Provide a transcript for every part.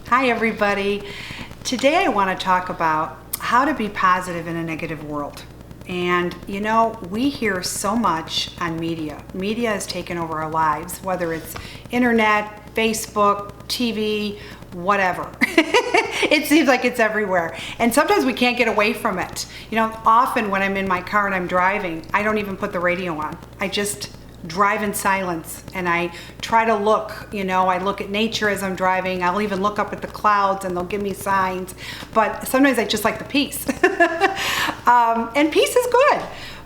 Hi everybody. Today I want to talk about how to be positive in a negative world. And you know, we hear so much on media. Media has taken over our lives, whether it's internet, Facebook, TV, whatever. It seems like it's everywhere. And sometimes we can't get away from it. You know, often when I'm in my car and I'm driving, I don't even put the radio on. I just drive in silence and I try to look, I look at nature as I'm driving. I'll even look up at the clouds and they'll give me signs. But sometimes I just like the peace. And peace is good.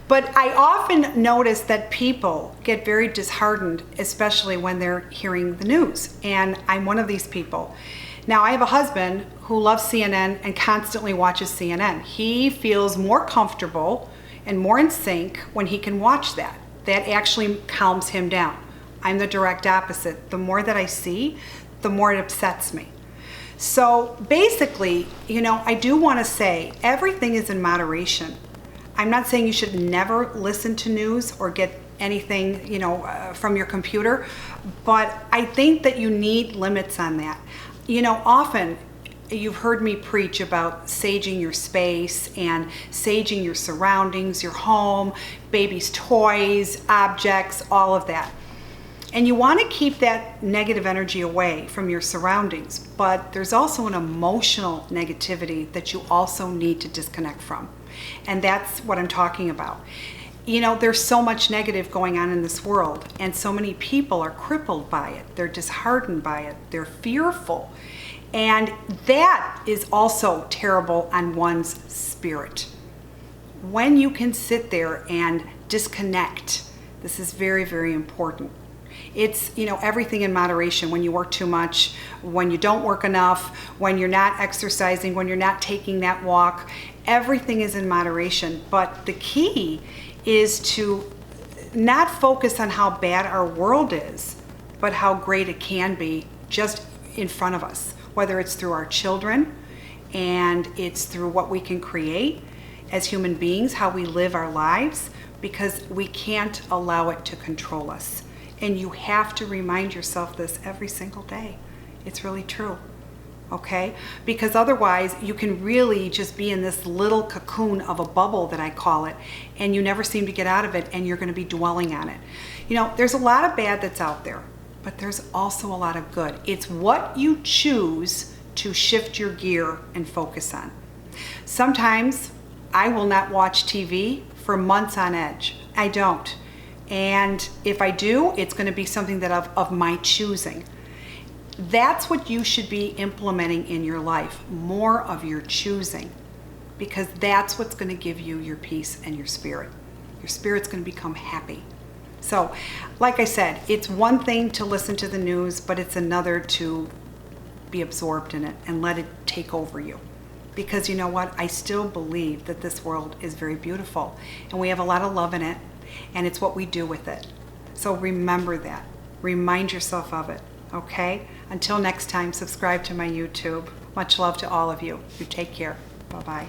But I often notice that people get very disheartened, especially when they're hearing the news. And I'm one of these people. Now, I have a husband who loves CNN and constantly watches CNN. He feels more comfortable and more in sync when he can watch that. That actually calms him down. I'm the direct opposite. The more that I see, the more it upsets me. So basically, I do want to say everything is in moderation. I'm not saying you should never listen to news or get anything, from your computer, but I think that you need limits on that. Often you've heard me preach about saging your space and saging your surroundings, your home, baby's toys, objects, all of that. And you want to keep that negative energy away from your surroundings, but there's also an emotional negativity that you also need to disconnect from. And that's what I'm talking about. There's so much negative going on in this world, and so many people are crippled by it. They're disheartened by it. They're fearful. And that is also terrible on one's spirit. When you can sit there and disconnect, this is very, very important. It's, everything in moderation. When you work too much, when you don't work enough, when you're not exercising, when you're not taking that walk, everything is in moderation. But the key is to not focus on how bad our world is, but how great it can be just in front of us. Whether it's through our children and it's through what we can create as human beings, how we live our lives, because we can't allow it to control us. And you have to remind yourself this every single day. It's really true, okay? Because otherwise you can really just be in this little cocoon of a bubble that I call it, and you never seem to get out of it, and you're gonna be dwelling on it. There's a lot of bad that's out there, but there's also a lot of good. It's what you choose to shift your gear and focus on. Sometimes I will not watch TV for months on edge. I don't. And if I do, it's going to be something that of my choosing. That's what you should be implementing in your life, more of your choosing, because that's what's going to give you your peace and your spirit. Your spirit's going to become happy. So, like I said, it's one thing to listen to the news, but it's another to be absorbed in it and let it take over you. Because you know what? I still believe that this world is very beautiful and we have a lot of love in it, and it's what we do with it. So remember that. Remind yourself of it, okay? Until next time, subscribe to my YouTube. Much love to all of you. You take care. Bye-bye.